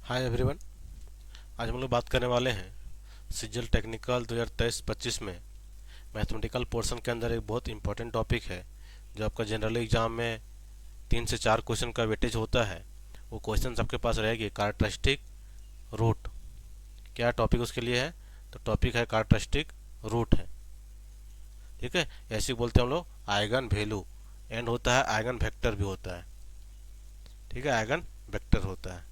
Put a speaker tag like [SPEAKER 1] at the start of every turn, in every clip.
[SPEAKER 1] Hi everyone. आज हम लोग बात करने वाले हैं सीजीएल टेक्निकल 2023-25 में मैथमेटिकल पोर्शन के अंदर एक बहुत इंपॉर्टेंट टॉपिक है जो आपका जनरल एग्जाम में 3 से 4 क्वेश्चन का वेटेज होता है। वो क्वेश्चन आपके पास रहेगी कैरेक्टरिस्टिक रूट। क्या टॉपिक उसके लिए है? तो टॉपिक है कैरेक्टरिस्टिक रूट है। ठीक है, ऐसे बोलते हैं हम लोग आइगन वैल्यू। एंड होता है आइगन वेक्टर भी होता है। ठीक है, आइगन वेक्टर होता है।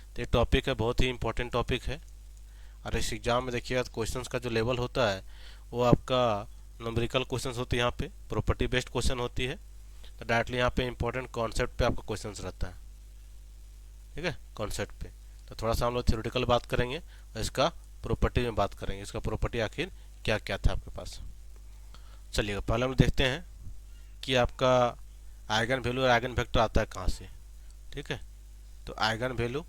[SPEAKER 1] तो ये टॉपिक है, बहुत ही इंपॉर्टेंट टॉपिक है। और इस एग्जाम में देखिएगा तो क्वेश्चंस का जो लेवल होता है वो आपका न्यूमेरिकल क्वेश्चंस होती है, यहाँ पे प्रॉपर्टी बेस्ड क्वेश्चन होती है। तो डायरेक्टली यहाँ पे इंपॉर्टेंट कॉन्सेप्ट पे आपका क्वेश्चंस रहता है। ठीक है, कॉन्सेप्ट पे। तो थोड़ा सा हम लोग थ्योरेटिकल बात करेंगे और इसका प्रॉपर्टी में बात करेंगे, इसका प्रॉपर्टी आखिर क्या क्या था आपके पास। चलिए पहले हम देखते हैं कि आपका आइगन वैल्यू और आइगन वेक्टर आता है कहाँ से। ठीक है, तो आइगन वैल्यू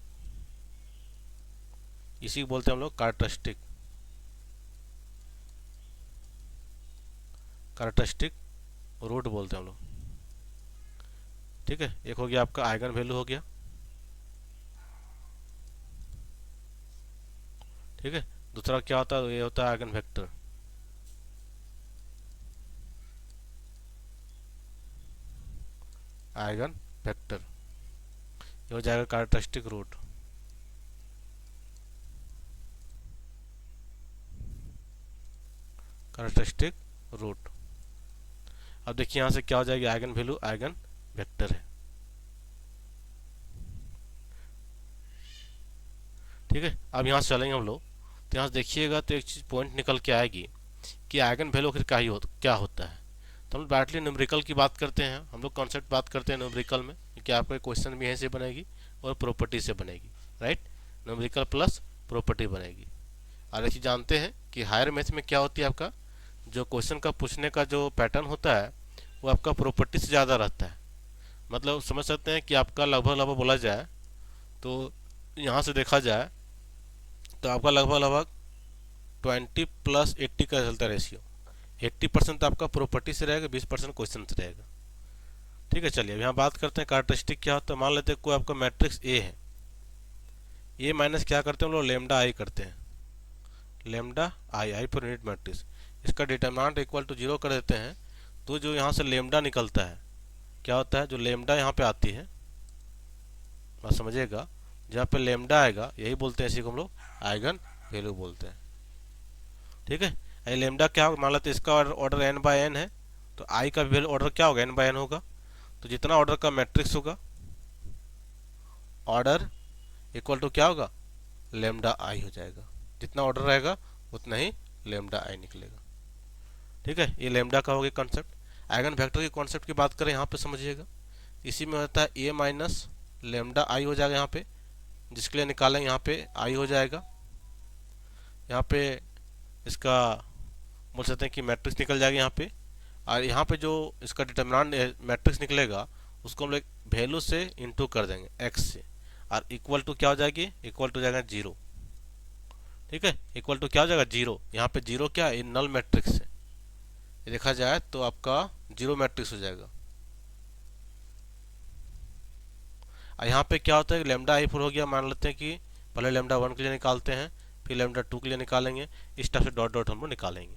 [SPEAKER 1] इसी को बोलते हैं हम लोग कैरेक्टरिस्टिक कैरेक्टरिस्टिक रूट बोलते हैं हम लोग। ठीक है, एक हो गया आपका आइगन वैल्यू हो गया। ठीक है, दूसरा क्या होता है? ये होता है आइगन वेक्टर। आइगन वेक्टर ये हो जाएगा कैरेक्टरिस्टिक रूट। Characteristic root. अब देखिए यहाँ से क्या हो जाएगी, आइगन वैल्यू आइगन वेक्टर है। ठीक है, अब यहाँ से चलेंगे हम लोग। तो यहाँ से देखिएगा तो एक चीज पॉइंट निकल के आएगी कि आइगन वैल्यू आखिर क्या होता है। तो हम लोग डायरेक्टली न्यूमेरिकल की बात करते हैं, हम लोग कॉन्सेप्ट बात करते हैं न्यूमेरिकल में, क्योंकि आपका क्वेश्चन भी यहीं से बनेगी और प्रॉपर्टी से बनेगी। राइट, न्यूमेरिकल प्लस प्रॉपर्टी बनेगी। और एक चीज जानते हैं कि हायर मैथ में क्या होती है, आपका जो क्वेश्चन का पूछने का जो पैटर्न होता है वो आपका प्रॉपर्टी से ज़्यादा रहता है। मतलब समझ सकते हैं कि आपका लगभग लगभग बोला जाए तो यहाँ से देखा जाए तो आपका लगभग लगभग 20+80 का चलता है रेशियो। 80% तो आपका प्रॉपर्टी से रहेगा, 20% क्वेश्चन से रहेगा। ठीक है, चलिए अब यहाँ बात करते हैं कैरेक्टरिस्टिक क्या होता है। मान लेते हैं कोई आपका मैट्रिक्स ए है, ए माइनस क्या करते हैं हम लोग, लेमडा आई करते हैं। Lambda I, I per unit matrix, इसका डिटरमिनेंट इक्वल टू 0 कर देते हैं। तो जो यहाँ से लेमडा निकलता है क्या होता है, जो लेमडा यहाँ पे आती है, बात समझिएगा, जहाँ पे लेमडा आएगा यही बोलते हैं, इसी को हम लोग आइगन वैल्यू बोलते हैं। ठीक है, ये लेमडा क्या होगा, मान लेते हैं इसका ऑर्डर n बाय n है, तो आई का भी ऑर्डर क्या होगा, n बाय n होगा। तो जितना ऑर्डर का मैट्रिक्स होगा, ऑर्डर इक्वल टू क्या होगा, लेमडा आई हो जाएगा। जितना ऑर्डर रहेगा उतना ही लेमडा आई निकलेगा। ठीक है, ये लेमडा का हो गया कॉन्सेप्ट। आइगन वेक्टर के कॉन्सेप्ट की बात करें यहाँ पे समझिएगा, इसी में होता है ए माइनस लेमडा आई हो जाएगा यहाँ पे, जिसके लिए निकालेंगे यहाँ पे आई हो जाएगा। यहाँ पे इसका बोल सकते हैं कि मैट्रिक्स निकल जाएगा यहाँ पे। और यहाँ पे जो इसका डिटर्मिनेंट मैट्रिक्स निकलेगा उसको हम लोग वैल्यू से इंटू कर देंगे एक्स से, और इक्वल टू क्या हो जाएगी, इक्वल टू जाएगा 0। ठीक है, इक्वल टू क्या हो जाएगा, 0। यहाँ पे 0 क्या है, नल मैट्रिक्स है, ये देखा जाए तो आपका 0 मैट्रिक्स हो जाएगा। और यहाँ पे क्या होता है, लेमडा आई फोर हो गया, मान लेते हैं कि पहले लेमडा 1 के लिए निकालते हैं, फिर लेमडा 2 के लिए निकालेंगे, इस टाइप से डॉट डॉट हम लोग निकालेंगे।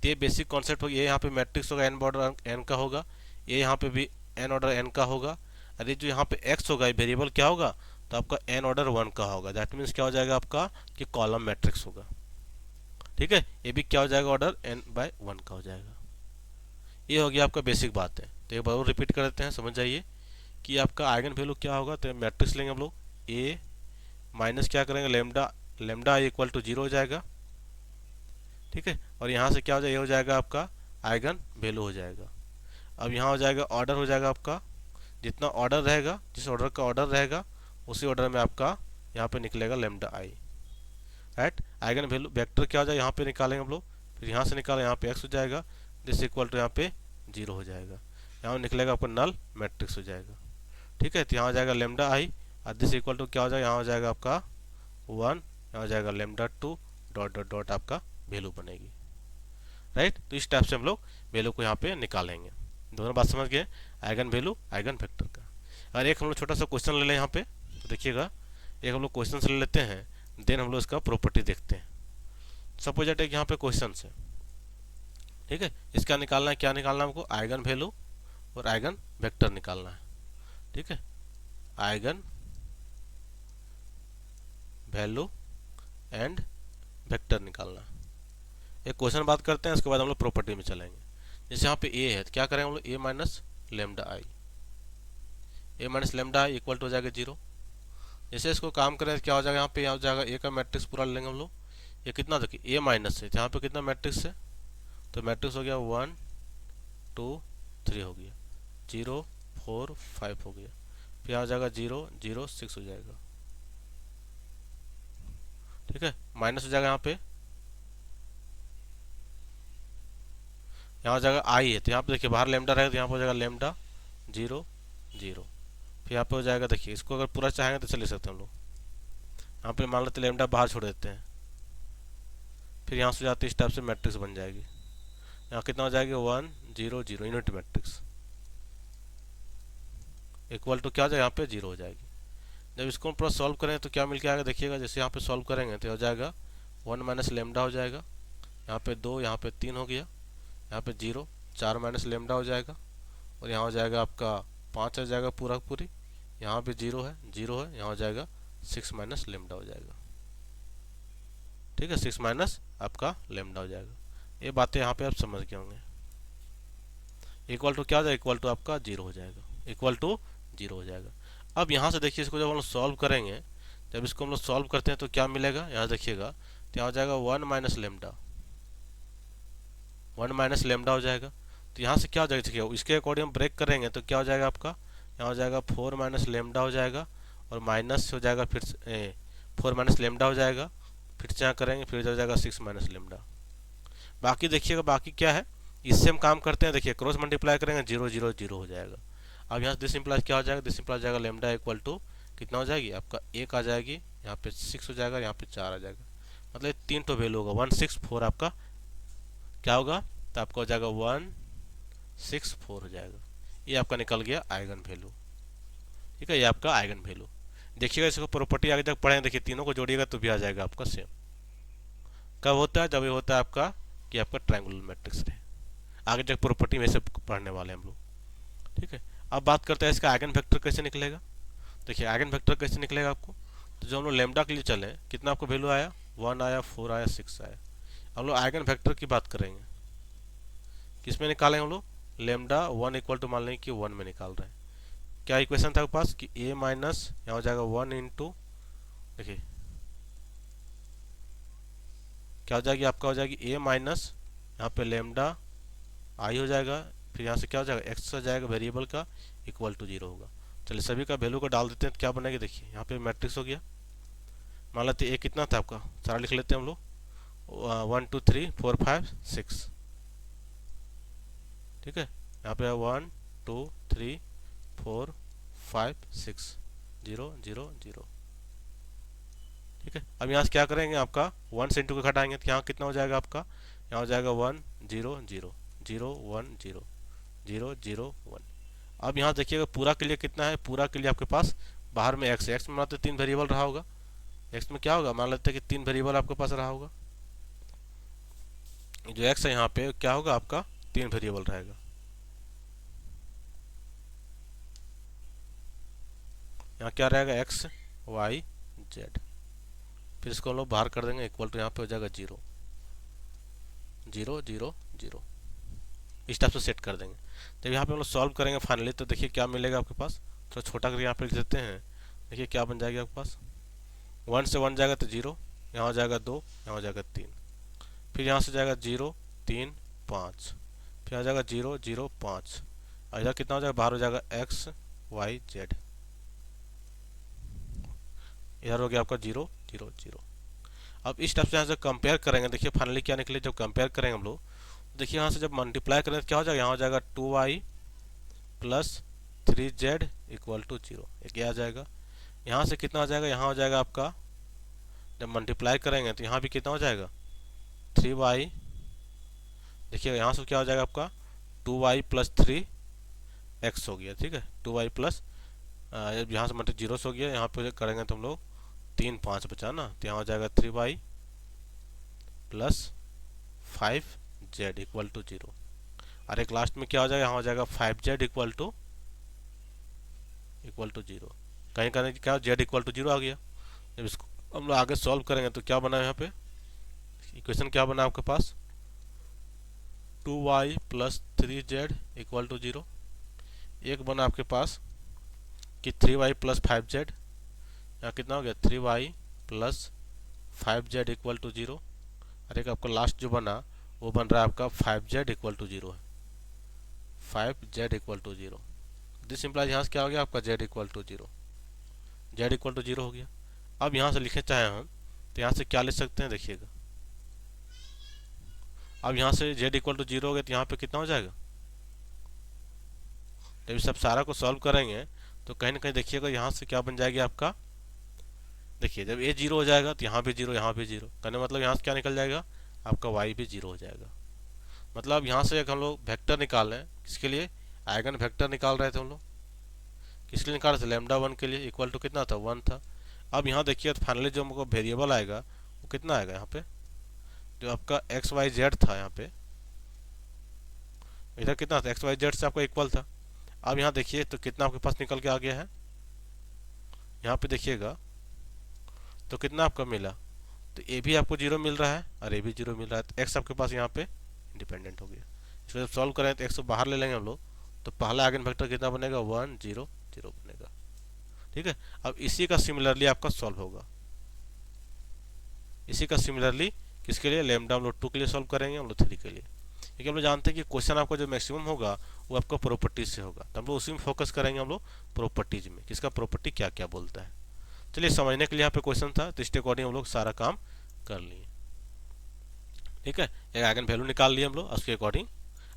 [SPEAKER 1] तो ये बेसिक कॉन्सेप्ट होगा। ये यहाँ पे मैट्रिक्स होगा एन ऑर्डर एन का होगा, ये यहाँ पे भी एन ऑर्डर एन का होगा। अरे जो यहाँ पे एक्स होगा ये वेरिएबल क्या होगा, तो आपका एन ऑर्डर 1 का होगा। दैट मीन्स क्या हो जाएगा आपका कि कॉलम मैट्रिक्स होगा। ठीक है, ये भी क्या हो जाएगा, ऑर्डर एन बाय 1 का हो जाएगा। ये हो गया आपका बेसिक बात है। तो एक बार और रिपीट कर देते हैं, समझ जाइए कि आपका आइगन वैल्यू क्या होगा। तो मैट्रिक्स लेंगे हम लोग, ए माइनस क्या करेंगे, लेमडा, लेमडा इक्वल टू 0 हो जाएगा। ठीक है, और यहाँ से क्या हो जाएगा, ये हो जाएगा आपका आइगन वैल्यू हो जाएगा। अब यहाँ हो जाएगा ऑर्डर हो जाएगा आपका, जितना ऑर्डर रहेगा, जिस ऑर्डर का ऑर्डर रहेगा उसी ऑर्डर में आपका यहाँ पे निकलेगा lambda I. Right, eigen value vector क्या हो जाएगा, यहाँ पे निकालेंगे हम लोग, फिर यहाँ से निकालें, यहाँ पे एक्स हो जाएगा, दिस इक्वल टू यहाँ पे 0 हो जाएगा। यहाँ निकलेगा आपका नल मैट्रिक्स हो जाएगा। ठीक है, तो यहाँ हो जाएगा लेमडा आई, और दिस इक्वल टू क्या हो जाएगा, यहाँ हो जाएगा आपका 1, यहाँ हो जाएगा लेमडा 2 डॉट डॉट डॉट आपका वैल्यू बनेगी। राइट, तो इस टाइप से हम लोग वैल्यू को यहाँ पे निकालेंगे। दोनों बात समझ गए, आइगन वैल्यू आइगन वेक्टर का। और एक हम लोग छोटा सा क्वेश्चन ले लें यहाँ पे, तो देखिएगा एक हम लोग क्वेश्चन से ले लेते हैं, देन हम लोग इसका प्रॉपर्टी देखते हैं। सपोज दैट एक यहाँ पे क्वेश्चन है, ठीक है। इसका निकालना है, क्या निकालना है हमको, आइगन वैल्यू और आइगन वेक्टर निकालना है, ठीक है। आइगन वैल्यू एंड वेक्टर निकालना है। एक क्वेश्चन बात करते हैं, उसके बाद हम लोग प्रॉपर्टी में चलेंगे। जैसे यहाँ पे ए है तो क्या करेंगे हम लोग, A minus lambda I, A minus lambda I equal to हो जाएगा 0। जैसे इसको काम करें तो क्या हो जाएगा, यहाँ पे यहाँ हो जाएगा ए का मैट्रिक्स पूरा लेंगे हम लोग। ये कितना देखिए ए माइनस है, यहाँ पे कितना मैट्रिक्स है, तो मैट्रिक्स हो गया 1 2 3 हो गया, 0 4 5 हो गया, फिर आ जाएगा 0 0 6 हो जाएगा, ठीक है। माइनस हो जाएगा यहाँ पे, यहाँ हो जाएगा आई है तो यहाँ पे देखिए बाहर लेमडा रहेगा तो यहाँ पे हो जाएगा लेमडा 0 0, फिर यहाँ पे हो जाएगा, देखिए इसको अगर पूरा चाहेंगे तो चले सकते हैं हम लोग। यहाँ पे मान लेते लेमडा बाहर छोड़ देते हैं, फिर यहाँ से जाते इस टाइप से मैट्रिक्स बन जाएगी। यहाँ कितना हो जाएगा 1 0 0 यूनिट मैट्रिक्स इक्वल टू क्या हो जाएगा, यहाँ पे 0 हो जाएगी। जब इसको पूरा सॉल्व करें तो क्या मिल के आएगा, देखिएगा जैसे यहाँ पे सॉल्व करेंगे तो हो जाएगा 1 माइनस लेमडा हो जाएगा, यहाँ पे 2 यहाँ पे 3 हो गया, यहाँ पे 0 4 माइनस लेमडा हो जाएगा, और यहाँ हो जाएगा आपका 5 हो जाएगा पूरा पूरी, यहाँ पे 0 है यहाँ हो जाएगा 6 माइनस लेमडा हो जाएगा, ठीक है। 6 माइनस आपका लेमडा हो जाएगा। ये बातें यहाँ पे आप समझ गए होंगे। इक्वल टू क्या हो जाएगा, इक्वल टू आपका 0 हो जाएगा, इक्वल टू 0 हो जाएगा। अब यहाँ से देखिए इसको जब हम लोग सॉल्व करेंगे, जब इसको हम लोग सॉल्व करते हैं तो क्या मिलेगा, यहाँ देखिएगा तो यहाँ हो जाएगा 1 माइनस लेमडा, 1 माइनस लेमडा हो जाएगा। तो यहाँ से क्या हो जाएगा, देखिए इसके अकॉर्डिंग हम ब्रेक करेंगे तो क्या हो जाएगा आपका, यहाँ हो जाएगा 4 माइनस लेमडा हो जाएगा, और माइनस हो जाएगा फिर 4 माइनस लेमडा हो जाएगा, फिर से यहाँ करेंगे फिर हो जाएगा 6 माइनस लेमडा। बाकी देखिएगा बाकी क्या है, इससे हम काम करते हैं, देखिए क्रॉस मल्टीप्लाई करेंगे 0 0 0 हो जाएगा। अब यहाँ से दिस इंप्लाइज क्या हो जाएगा, दिस इंप्लाइज जाएगा लेमडा इक्वल टू कितना हो जाएगी आपका 1 आ जाएगी, यहाँ पे 6 हो जाएगा, यहाँ पे 4 आ जाएगा, मतलब 3 तो वैल्यू होगा 164 आपका क्या होगा, तो आपका हो जाएगा 164 हो जाएगा। ये आपका निकल गया आइगन वैल्यू, ठीक है। ये आपका आइगन वैल्यू। देखिएगा इसको प्रॉपर्टी आगे जब पढ़ेंगे, देखिए तीनों को जोड़िएगा तो भी आ जाएगा आपका सेम। कब होता है, जब ये होता है आपका कि आपका ट्रायंगुलर मैट्रिक्स रहे। आगे जब प्रॉपर्टी में से पढ़ने वाले हम लोग, ठीक है। अब बात करते हैं इसका आइगन वेक्टर कैसे निकलेगा। देखिए आइगन वेक्टर कैसे निकलेगा आपको, तो जो हम लोग लेमडा के लिए चले कितना आपको वैल्यू आया, 1 आया, 4 आया, 6 आया। हम लोग आइगन वेक्टर की बात करेंगे, किस में निकालेंगे हम लोग, लेमडा 1 इक्वल टू मान लेंगे कि 1 में निकाल रहे हैं। क्या इक्वेशन था आपके पास कि a माइनस यहाँ हो जाएगा 1 इंटू, देखिए क्या हो जाएगी आपका, हो जाएगी a माइनस यहाँ पे लेमडा आई हो जाएगा, फिर यहाँ से क्या हो जाएगा x हो जाएगा वेरिएबल का इक्वल टू 0 होगा। चलिए सभी का वैल्यू को डाल देते हैं तो क्या बनेगा, देखिए यहाँ पे मैट्रिक्स हो गया। मान लेते a कितना था आपका, सारा लिख लेते हैं हम लोग, 1 2 3 4 5 6, ठीक है। यहाँ पे 1 2 3 4 5 6 0 0 0, ठीक है। अब यहाँ से क्या करेंगे, आपका 1 से इंटू को घटाएंगे तो यहाँ कितना हो जाएगा आपका, यहाँ हो जाएगा 1 0 0 0 1 0 0 0 1। अब यहाँ देखिएगा पूरा के लिए कितना है, पूरा के लिए आपके पास बाहर में x है, x में मान लेते 3 वेरिएबल रहा होगा, x में क्या होगा मान लेते हैं कि 3 वेरिएबल आपके पास रहा होगा। जो x है यहाँ पे क्या होगा आपका 3 वेरिएबल रहेगा, यहाँ क्या रहेगा x y z, फिर इसको हम लोग बाहर कर देंगे इक्वल टू यहाँ पे हो जाएगा 0 0 0 0, इस टाइप से सेट कर देंगे। जब यहाँ पे हम लोग सॉल्व करेंगे फाइनली तो देखिए क्या मिलेगा आपके पास, थोड़ा छोटा करके यहाँ पे लिख देते हैं। देखिए क्या बन जाएगा आपके पास, 1 से 1 जाएगा तो 0, यहाँ हो जाएगा 2, यहाँ हो जाएगा 3, फिर यहाँ से जाएगा 0 3 5, फिर आ जाएगा 0 0 5, और इधर कितना हो जाएगा बाहर हो जाएगा x y z, इधर हो गया आपका 0 0 0। अब इस टाइप से यहाँ से कंपेयर करेंगे, देखिए फाइनली क्या निकले, जब कंपेयर करेंगे हम लोग देखिए यहाँ से जब मल्टीप्लाई करें तो क्या हो जाएगा, यहाँ हो जाएगा 2y plus 3z equal to 0, एक आ जाएगा। यहाँ से कितना हो जाएगा, यहाँ हो जाएगा आपका जब मल्टीप्लाई करेंगे तो यहाँ भी कितना हो जाएगा 3y, देखिए यहाँ से क्या हो जाएगा आपका 2y प्लस 3x हो गया, ठीक है। 2y प्लस यहाँ से मतलब 0 हो गया, यहाँ पे करेंगे तो हम लोग 3 5 बचा ना, तो यहाँ हो जाएगा 3y plus 5z equal to 0। और एक लास्ट में क्या हो जाएगा, यहाँ हो जाएगा 5z इक्वल टू 0। कहीं कहीं क्या z इक्वल टू 0 आ गया। जब इसको हम लोग आगे सॉल्व करेंगे तो क्या बना यहाँ पे, इक्वेशन क्या बना आपके पास, 2y plus 3z equal to 0। एक बना आपके पास कि 3y प्लस 5z, यहाँ कितना हो गया 3y plus 5z equal to 0। और एक आपका लास्ट जो बना वो बन रहा है आपका 5z इक्वल टू 0 है, 5z equal to 0। This implies यहाँ से क्या हो गया आपका z equal to 0, z equal to 0 हो गया। अब यहाँ से लिखे चाहे हम तो यहाँ से क्या लिख सकते हैं, देखिएगा अब यहाँ से z इक्वल टू 0 हो गया तो यहाँ पे कितना हो जाएगा, जब सब सारा को सॉल्व करेंगे तो कहीं ना कहीं देखिएगा यहाँ से क्या बन जाएगी आपका, देखिए जब a 0 हो जाएगा तो यहाँ भी 0 यहाँ भी 0, कहने मतलब यहाँ से क्या निकल जाएगा आपका y भी 0 हो जाएगा। मतलब यहाँ से एक हम लोग वेक्टर निकाल रहे हैं, किसके लिए, आइगन वेक्टर निकाल रहे थे हम लोग, किसके लिए निकाल रहे थे, लैम्डा 1 के लिए, इक्वल टू कितना था 1 था। अब यहाँ देखिए तो फाइनली जो हमको वेरिएबल आएगा वो कितना आएगा, यहाँ पे जो आपका एक्स वाई जेड था, यहाँ पे इधर कितना था एक्स वाई जेड से आपका इक्वल था। अब यहाँ देखिए तो कितना आपके पास निकल के आ गया है, यहाँ पे देखिएगा तो कितना आपका मिला, तो ए भी आपको 0 मिल रहा है और ए भी 0 मिल रहा है, तो एक्स आपके पास यहाँ पे इंडिपेंडेंट हो गया। इसको जब सॉल्व करें तो एक्स को बाहर ले लेंगे हम लोग, तो पहला आइगन वेक्टर कितना बनेगा 1 0 0 बनेगा। ठीक है, अब इसी का सिमिलरली आपका सॉल्व होगा, इसी का सिमिलरली किसके लिए, लैम्डा हम लोग 2 के लिए सॉल्व करेंगे, हम लोग 3 के लिए, क्योंकि हम लोग जानते हैं कि क्वेश्चन आपका जो मैक्सिमम होगा वो आपका प्रॉपर्टीज से होगा, तो हम लोग उसी में फोकस करेंगे, हम लोग प्रॉपर्टीज में किसका प्रॉपर्टी क्या क्या बोलता है। चलिए समझने के लिए यहाँ पे क्वेश्चन था तो इसके अकॉर्डिंग हम लोग सारा काम कर लिए। ठीक है, एक आइगन वैल्यू निकाल लिए हम लोग, उसके अकॉर्डिंग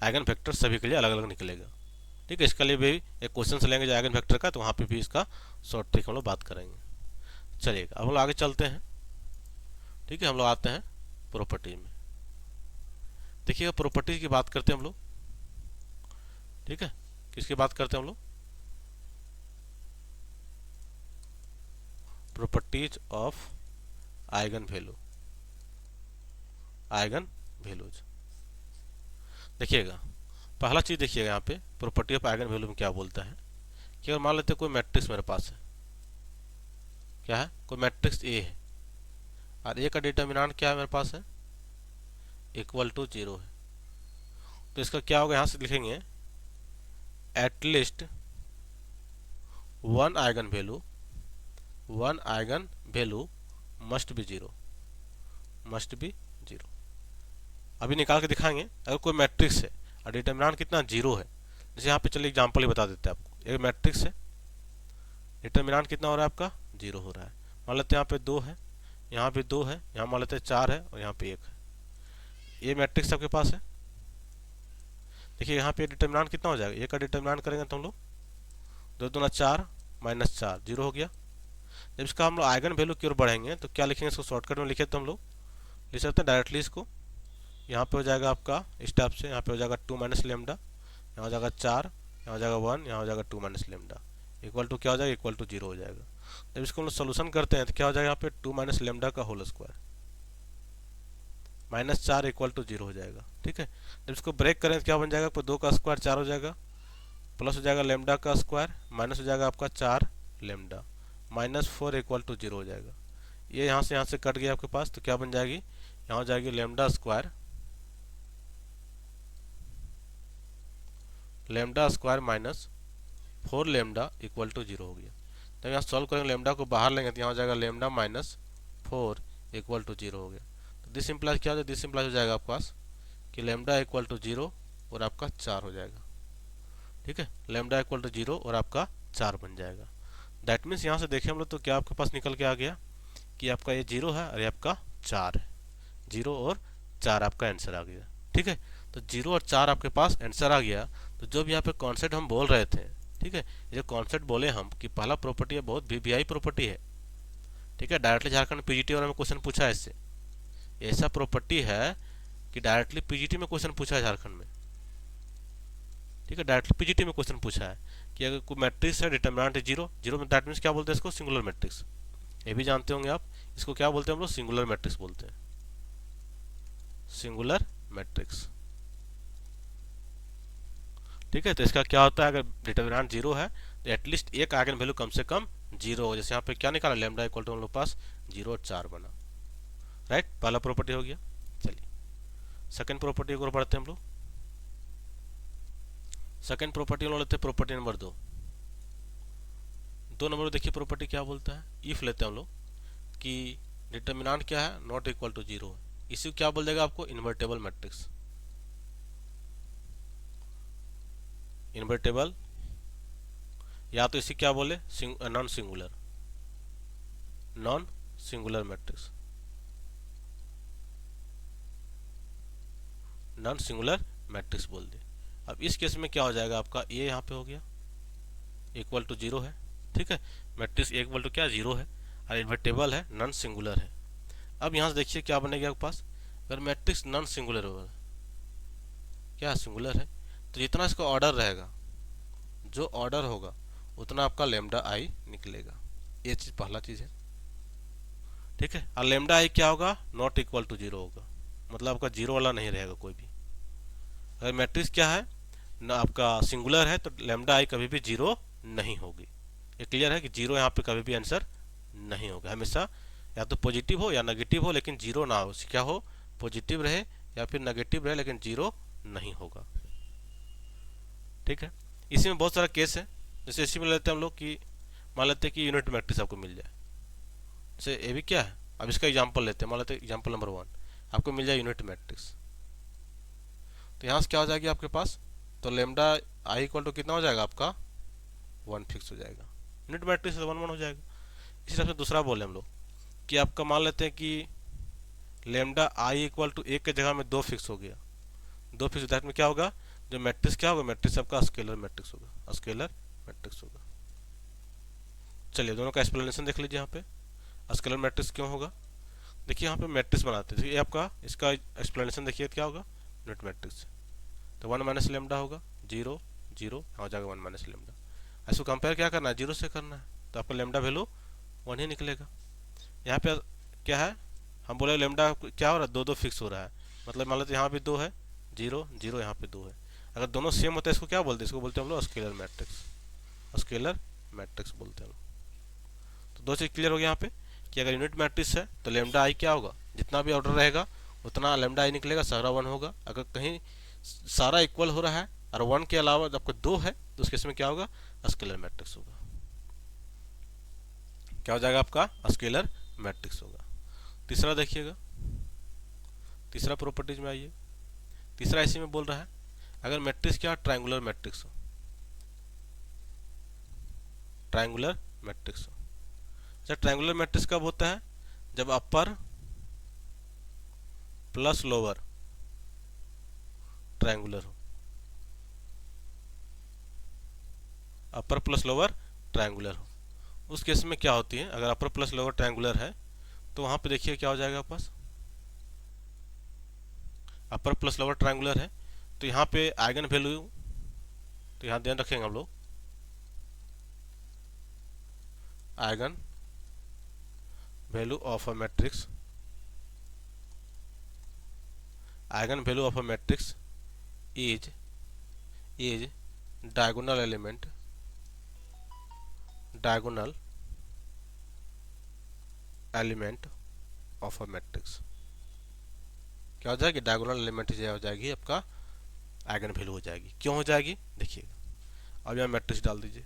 [SPEAKER 1] आइगन वेक्टर सभी के लिए अलग अलग निकलेगा। ठीक है, इसके लिए भी एक क्वेश्चन से लेंगे जो आइगन वेक्टर का, तो वहाँ पे भी इसका शॉर्ट ट्रिक हम लोग बात करेंगे। चलिएगा अब हम लोग आगे चलते हैं। ठीक है, हम लोग आते हैं प्रॉपर्टीज में। देखिएगा प्रॉपर्टीज की बात करते हैं हम लोग। ठीक है, किसकी बात करते हैं हम लोग, properties of eigen value, eigen values. देखिएगा पहला चीज देखिएगा यहाँ पे प्रॉपर्टी ऑफ आइगन वैल्यू में क्या बोलता है कि अगर मान लेते हैं कोई मैट्रिक्स मेरे पास है, क्या है, कोई मैट्रिक्स ए है और ए का डिटर्मिनेंट क्या है मेरे पास है, इक्वल टू 0 है, तो इसका क्या होगा, यहाँ से लिखेंगे at least one eigen value must be 0, must be 0। अभी निकाल के दिखाएंगे, अगर कोई मैट्रिक्स है और डिटर्मिनेंट कितना 0 है, जैसे यहाँ पे चलिए एग्जांपल ही बता देते हैं आपको, एक मैट्रिक्स है डिटर्मिनेंट कितना हो रहा है आपका 0 हो रहा है, मान लेते हैं यहाँ पे 2 है, यहाँ पे 2 है, यहाँ मान लेते हैं 4 है और यहाँ पे 1 है, ये मैट्रिक्स आपके पास है। देखिए यहाँ पे डिटर्मिनेंट कितना हो जाएगा, ए का डिटर्मिनेंट करेंगे तो हम लोग 2 दूना 4 माइनस 4 0 हो गया। जब इसका हम लोग आइगन वैल्यू की ओर बढ़ेंगे तो क्या लिखेंगे, इसको शॉर्टकट में लिखे तो हम लोग लिख सकते हैं डायरेक्टली इसको, यहाँ पे हो जाएगा आपका इस टाइप से, यहाँ पे हो जाएगा 2 माइनस लेमडा, यहाँ हो जाएगा 4, यहाँ हो जाएगा 1, यहाँ हो जाएगा 2 माइनस लेमडा, इक्वल टू क्या हो जाएगा, इक्वल टू 0 हो जाएगा। जब इसको हम लोग सोल्यूशन करते हैं तो क्या हो जाएगा, यहाँ पे 2 माइनस लेमडा का whole square minus 4 equal to 0 हो जाएगा। ठीक है, जब इसको ब्रेक करें तो क्या बन जाएगा, 2 का स्क्वायर 4 हो जाएगा, प्लस हो जाएगा लेमडा का स्क्वायर, माइनस हो जाएगा आपका 4 लेमडा, माइनस 4 इक्वल टू 0 हो जाएगा। ये यहाँ से कट गया आपके पास, तो क्या बन जाएगी, यहाँ हो जाएगी lambda square minus 4 lambda equal to 0 हो गया। जब यहाँ सॉल्व करेंगे लेमडा को बाहर लेंगे तो यहाँ हो जाएगा लेमडा माइनस 4 इक्वल टू 0 हो गया। तो दिस इम्प्लाइज क्या हो जाएगा, दिस इम्प्लाइज हो जाएगा आपके पास कि लेमडा इक्वल टू 0 और आपका 4 हो जाएगा। ठीक है, लेमडा इक्वल टू 0 और आपका 4 बन जाएगा। दैट मीन्स यहाँ से देखें हम लोग तो क्या आपके पास निकल के आ गया कि आपका ये 0 है और ये आपका 4 है, 0 और 4 आपका आंसर आ गया। ठीक है, तो 0 और 4 आपके पास आंसर आ गया। तो जो भी यहाँ पे कॉन्सेप्ट हम बोल रहे थे, ठीक है, ये कॉन्सेप्ट बोले हम कि पहला प्रॉपर्टी है बहुत वीवीआई प्रॉपर्टी है। ठीक है, डायरेक्टली झारखंड पीजीटी और में क्वेश्चन पूछा है इससे, ऐसा प्रॉपर्टी है कि डायरेक्टली पीजीटी में क्वेश्चन पूछा है झारखंड में। ठीक है, डायरेक्टली पीजीटी में क्वेश्चन पूछा है कि अगर कोई मैट्रिक्स है डिटर्मिनेंट है 0 0 में, दैट मीन्स क्या बोलते हैं इसको, सिंगुलर मैट्रिक्स। ये भी जानते होंगे आप। इसको क्या बोलते हैं हम लोग? सिंगुलर मैट्रिक्स बोलते हैं, सिंगुलर मैट्रिक्स। ठीक है, तो इसका क्या होता है, अगर डिटर्मिनेंट जीरो है तो एटलीस्ट एक आइगन वैल्यू कम से कम जीरो हो। जैसे यहाँ पे क्या निकाला, लेमडा इक्वल टू हम लोग पास 0 और 4 बना। राइट, पहला प्रॉपर्टी हो गया। चलिए सेकंड प्रॉपर्टी को पढ़ते हैं हम लोग। सेकंड प्रॉपर्टी हम लोग लेते हैं प्रॉपर्टी नंबर 2 नंबर। देखिए प्रॉपर्टी क्या बोलता है, इफ लेते हैं हम लोग कि डिटर्मिनेंट क्या है, नॉट इक्वल टू जीरो है। इसी को क्या बोल देगा आपको, इन्वर्टेबल मैट्रिक्स। इन्वर्टेबल, या तो इसी क्या बोले, non singular, non singular matrix, non singular matrix बोल दे। अब इस केस में क्या हो जाएगा आपका, ये यहाँ पे हो गया इक्वल टू जीरो है। ठीक है, मैट्रिक्स इक्वल टू क्या, जीरो है, और इन्वर्टेबल है, नॉन सिंगुलर है। अब यहाँ से देखिए क्या बनेगा आपके पास, अगर मैट्रिक्स नॉन सिंगुलर होगा, क्या सिंगुलर है, तो जितना इसका ऑर्डर रहेगा, जो ऑर्डर होगा उतना आपका लेमडा आई निकलेगा। ये चीज पहला चीज है। ठीक है, और लेमडा आई क्या होगा, नॉट इक्वल टू जीरो होगा, मतलब आपका जीरो वाला नहीं रहेगा कोई भी। अगर मैट्रिक्स क्या है ना, आपका सिंगुलर है, तो लेमडा आई कभी भी जीरो नहीं होगी। ये क्लियर है कि जीरो यहाँ पे कभी भी आंसर नहीं होगा, हमेशा या तो पॉजिटिव हो या नेगेटिव हो, लेकिन जीरो ना हो। क्या हो, पॉजिटिव रहे या फिर नेगेटिव रहे, लेकिन जीरो नहीं होगा। ठीक है, इसी में बहुत सारा केस है। जैसे इसी में लेते हैं हम लोग कि मान लेते हैं कि यूनिट मैट्रिक्स आपको मिल जाए। जैसे ये भी क्या है, अब इसका एग्जांपल लेते हैं, मान लेते हैं एग्जांपल नंबर 1 आपको मिल जाए यूनिट मैट्रिक्स। तो यहाँ से क्या हो जाएगी आपके पास, तो लेमडा आई इक्वल टू कितना हो जाएगा आपका, 1 फिक्स हो जाएगा। यूनिट मैट्रिक्स 1 1 हो जाएगा। इसी तरह से दूसरा बोले हम लोग कि आपका मान लेते हैं कि लेमडा आई इक्वल टू एक के जगह में 2 फिक्स हो गया। 2 फिक्स दैट में क्या होगा, जो मैट्रिक्स क्या होगा, मैट्रिक्स आपका स्केलर मैट्रिक्स होगा, स्केलर मैट्रिक्स होगा। चलिए दोनों का एक्सप्लेनेशन देख लीजिए। यहाँ पे स्केलर मैट्रिक्स क्यों होगा, देखिए यहाँ पे मैट्रिक्स बनाते हैं, ये आपका इसका एक्सप्लेनेशन देखिए क्या होगा, यूनिट मैट्रिक्स। तो 1 माइनस लेमडा होगा, 0 0 हो जाएगा 1 माइनस लेमडा। इसको कंपेयर क्या करना है, जीरो से करना है, तो आपका लेमडा वैल्यू 1 ही निकलेगा। यहाँ पे क्या है, हम बोले लेमडा क्या हो रहा है, 2 2 फिक्स हो रहा है, मतलब मान लेते यहाँ भी 2 है, 0 0 यहाँ पे 2 है। अगर दोनों सेम होता है इसको क्या बोलते हैं, इसको बोलते हैं हम लोग स्केलर मैट्रिक्स, स्केलर मैट्रिक्स बोलते हैं हम लोग। तो दो चीज़ क्लियर हो गया यहाँ पे कि अगर यूनिट मैट्रिक्स है तो लेमडा आई क्या होगा, जितना भी ऑर्डर रहेगा उतना लेमडा आई निकलेगा, सारा 1 होगा। अगर कहीं सारा इक्वल हो रहा है और 1 के अलावा आपको 2 है, तो उस केस में क्या होगा, स्केलर मैट्रिक्स होगा। क्या हो जाएगा आपका, स्केलर मैट्रिक्स होगा। तीसरा देखिएगा, तीसरा प्रॉपर्टीज में आइए। तीसरा इसी में बोल रहा है अगर मैट्रिक्स क्या, ट्रायंगुलर मैट्रिक्स हो, ट्रायंगुलर मैट्रिक्स हो। अच्छा, ट्रायंगुलर मैट्रिक्स कब होता है, जब अपर प्लस लोअर ट्रायंगुलर हो, अपर प्लस लोअर ट्रायंगुलर हो। उस केस में क्या होती है, अगर अपर प्लस लोअर ट्रायंगुलर है तो वहां पे देखिए क्या हो जाएगा आपके पास, अपर प्लस लोअर ट्रायंगुलर है तो यहाँ पे आइगन वैल्यू, तो यहाँ ध्यान रखेंगे हम लोग, eigen value of a matrix, eigen value of a matrix is diagonal element, diagonal element of a matrix. क्या हो जाएगी, डायगोनल एलिमेंट हो जाएगी आपका आइगन वैल्यू हो जाएगी। क्यों हो जाएगी देखिएगा। अब यहाँ मैट्रिक्स डाल दीजिए,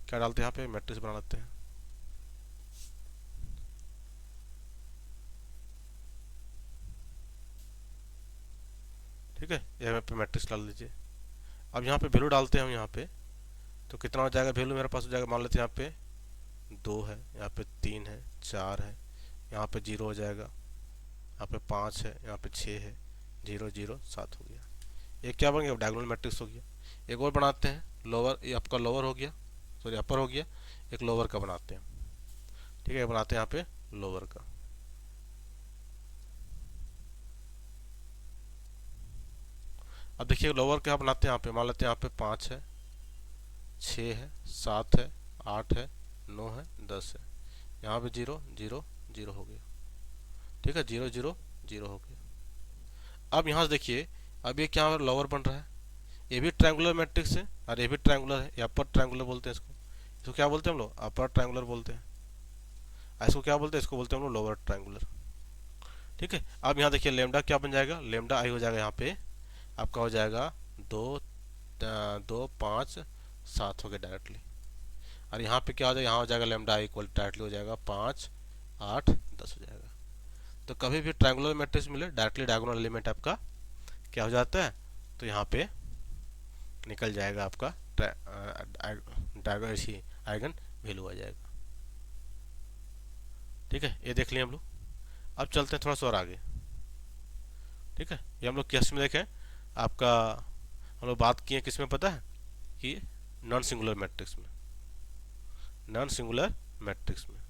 [SPEAKER 1] क्या डालते हैं यहाँ पे, मैट्रिक्स बना लेते हैं। ठीक है, यहाँ पे मैट्रिक्स डाल दीजिए। अब यहाँ पे वैल्यू डालते हैं हम यहाँ पे, तो कितना हो जाएगा वैल्यू मेरे पास हो जाएगा, मान लेते हैं यहाँ पे 2 है, यहाँ पे 3 है, 4 है, यहाँ पे 0 हो जाएगा, यहाँ पे 5 है, यहाँ पे 6 है, 0 0 7 हो गया। ये क्या बन गया, डायगोनल मैट्रिक्स हो गया। एक और बनाते हैं, लोअर, ये आपका लोअर हो गया, सॉरी अपर हो गया, एक लोअर का बनाते हैं। ठीक है, बनाते हैं यहाँ पे लोअर का। अब देखिए लोअर क्या बनाते हैं, यहाँ पे मान लेते हैं यहाँ पे 5 है, 6 है, 7 है, 8 है, 9 है, 10 है। यहाँ भी 0 0 0 हो गया, ठीक है, 0 0 0 हो गया। अब यहाँ से देखिए, अब ये क्या लोअर बन रहा है, ये भी ट्रायंगुलर मैट्रिक्स है और ये भी ट्रायंगुलर है, ये अपर ट्रायंगुलर बोलते हैं इसको। इसको क्या बोलते हैं हम लोग, अपर ट्रायंगुलर बोलते हैं। इसको क्या बोलते हैं, इसको बोलते हैं हम लोग लोअर ट्रायंगुलर, ठीक है। अब यहाँ देखिए लेमडा क्या बन जाएगा, लेमडा आई हो जाएगा यहाँ पे आपका हो जाएगा 2 2 5 7 हो गया डायरेक्टली। और यहाँ पे क्या हो जाएगा, यहाँ हो जाएगा लेमडा आई इक्वल डायरेक्टली हो जाएगा 5 8 10 हो जाएगा। तो कभी भी ट्रायंगुलर मैट्रिक्स मिले डायरेक्टली डायगोनल एलिमेंट आपका क्या हो जाता है, तो यहाँ पे निकल जाएगा आपका आइगन वैल्यू आ जाएगा, ठीक है। ये देख लिए हम लोग। अब चलते हैं थोड़ा सा और आगे, ठीक है। ये हम लोग केस में देखें आपका, हम लोग बात किए किस में पता है कि नॉन सिंगुलर मैट्रिक्स में, नॉन सिंगुलर मैट्रिक्स में।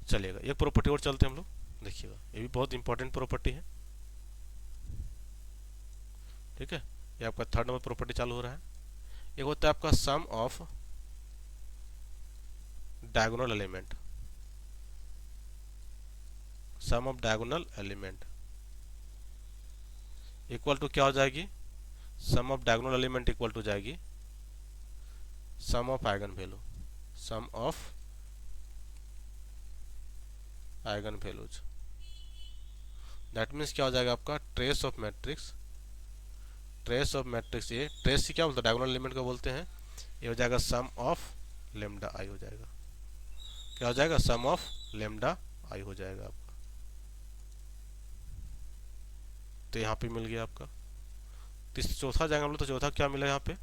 [SPEAKER 1] चलिएगा एक प्रॉपर्टी और चलते हैं हम लोग, देखिएगा ये भी बहुत इंपॉर्टेंट प्रॉपर्टी है, ठीक है। ये आपका थर्ड नंबर प्रॉपर्टी चालू हो रहा है। एक होता है आपका sum of diagonal element, sum of diagonal element equal to क्या हो जाएगी, sum of diagonal element equal to जाएगी sum of eigen value, sum of eigen values. That means क्या हो जाएगा आपका trace of matrix, trace of matrix, ये trace से क्या बोलते हैं, डायगोनल एलिमेंट को बोलते हैं। ये हो जाएगा सम ऑफ लेमडा आई हो जाएगा, क्या हो जाएगा, सम ऑफ लेमडा आई हो जाएगा आपका। तो यहाँ पे मिल गया आपका। चौथा जाएंगे हम लोग, तो चौथा क्या मिला यहाँ पे,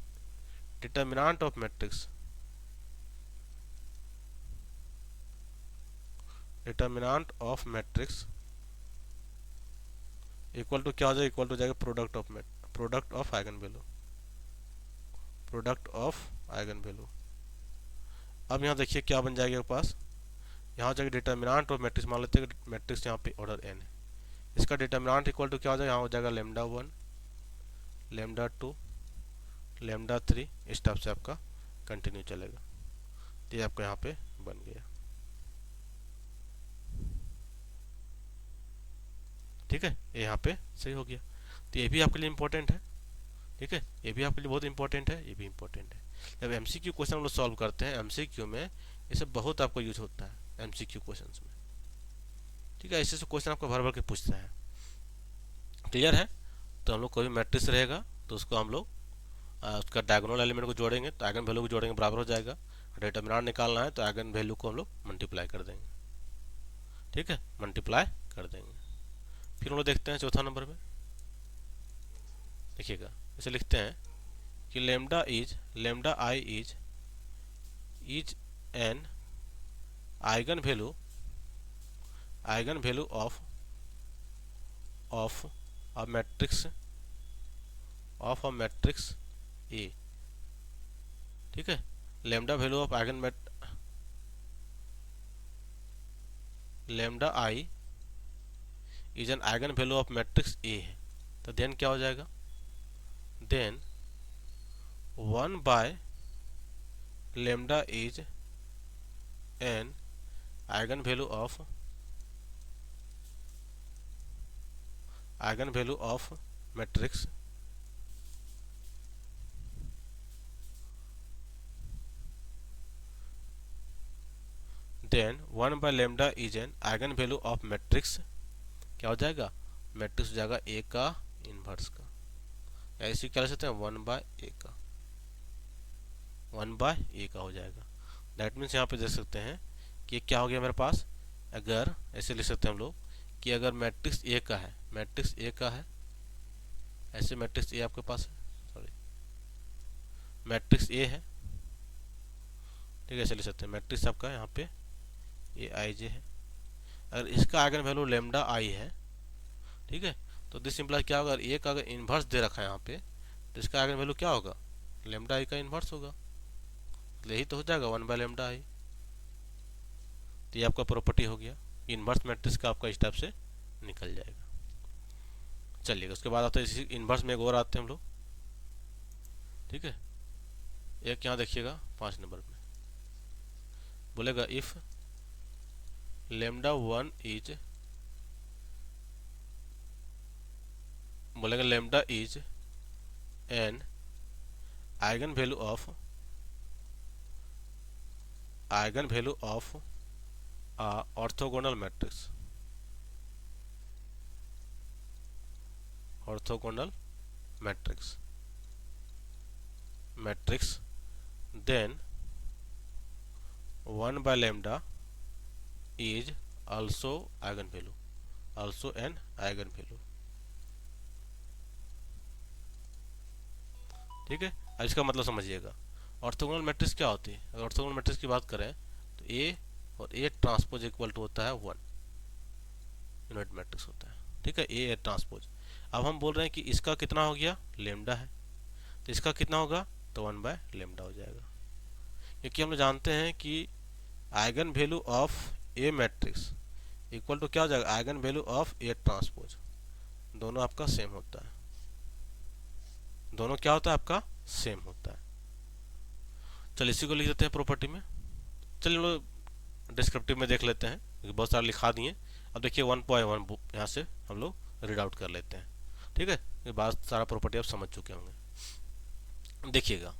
[SPEAKER 1] determinant of matrix, determinant of matrix equal to क्या हो जाएगा, इक्वल टू जाएगा product of product of eigen value, product of eigen value. अब यहाँ देखिए क्या बन जाएगा आपके पास, यहाँ हो जाएगा डिटर्मिनेंट ऑफ मैट्रिक्स, मान लेते हैं मैट्रिक्स यहाँ पे ऑर्डर n है, इसका डिटर्मिनेंट इक्वल टू क्या हो जाएगा, यहाँ हो जाएगा लेमडा 1 लेमडा 2 लेमडा 3, इस टाइप से आपका कंटिन्यू चलेगा। तो ये आपका यहाँ पे बन गया, ठीक है, ये यहाँ पे सही हो गया। तो ये भी आपके लिए इंपॉर्टेंट है, ठीक है, ये भी आपके लिए बहुत इंपॉर्टेंट है, ये भी इंपॉर्टेंट है। जब एमसीक्यू क्वेश्चन हम लोग सॉल्व करते हैं, एमसीक्यू में ये सब बहुत आपको यूज होता है एमसीक्यू क्वेश्चंस में, ठीक है। ऐसे से क्वेश्चन आपको भर भर के पूछता है, क्लियर है। तो हम लोग कोई भी मैट्रिक्स रहेगा तो उसको हम लोग उसका डायगोनल एलिमेंट को जोड़ेंगे तो आइगन वैल्यू को जोड़ेंगे, बराबर हो जाएगा। डिटर्मिनेंट निकालना है तो आइगन वैल्यू को हम लोग मल्टीप्लाई कर देंगे, ठीक है, मल्टीप्लाई कर देंगे। फिर हम लोग देखते हैं चौथा नंबर में, देखिएगा इसे लिखते हैं कि lambda I is an eigen value of a matrix A, ठीक है। Lambda value of lambda I is an eigen value of matrix A है। तो देन क्या हो जाएगा, then 1 by lambda is an eigen value of matrix then 1 by lambda is an eigen value of matrix, क्या हो जाएगा, matrix हो जाएगा ए का इनवर्स का, या इसी क्या लिख सकते हैं 1 बाय ए का हो जाएगा। दैट मीन्स यहाँ पे देख सकते हैं कि क्या हो गया मेरे पास, अगर ऐसे लिख सकते हैं हम लोग कि अगर मैट्रिक्स ए का है, मैट्रिक्स ए का है, ऐसे मैट्रिक्स ए आपके पास है, सॉरी मैट्रिक्स ए है, ठीक है, ऐसे लिख सकते हैं मैट्रिक्स आपका यहाँ पे ए आई जे है। अगर इसका आइगन वैल्यू लेमडा आई है, ठीक है, तो दिस सिंपल क्या होगा, ए का अगर इन्वर्स दे रखा है यहाँ पे तो इसका आइगन वैल्यू क्या होगा, लेमडा आई का इन्वर्स होगा, यही तो हो जाएगा 1 बाय लेमडा आई। तो ये आपका प्रॉपर्टी हो गया, इन्वर्स मैट्रिक्स का आपका इस टाइप से निकल जाएगा। चलिएगा उसके बाद आता है इसी इन्वर्स में एक और आते हैं हम लोग, ठीक है। एक यहाँ देखिएगा 5 नंबर में, बोलेगा इफ लेमडा वन इज, बोलेगा lambda is an eigen value of a orthogonal matrix, orthogonal matrix, then 1 by lambda is also eigenvalue, also an eigenvalue। ठीक है, अब इसका मतलब समझिएगा। ऑर्थोगोनल मैट्रिक्स क्या होती है? अगर ऑर्थोगोनल मैट्रिक्स की बात करें तो ए और ए ट्रांसपोज इक्वल टू होता है 1, यूनिट मैट्रिक्स होता है। ठीक है, ए ट्रांसपोज। अब हम बोल रहे हैं कि इसका कितना हो गया, लेमडा है, तो इसका कितना होगा, तो 1 बाय लेमडा हो जाएगा। क्योंकि हम लोग जानते हैं कि eigen value of A matrix equal to क्या हो जाएगा, eigen value of A transpose. दोनों आपका सेम होता है, दोनों क्या होता है आपका, सेम होता है। चलिए इसी को लिख देते हैं प्रॉपर्टी में। चलिए हम लोग डिस्क्रिप्टिव में देख लेते हैं, क्योंकि बहुत सारे लिखा दिए। अब देखिए 1.1 यहाँ से हम लोग रीड आउट कर लेते हैं। ठीक है, ये बात सारा प्रॉपर्टी आप समझ चुके होंगे। देखिएगा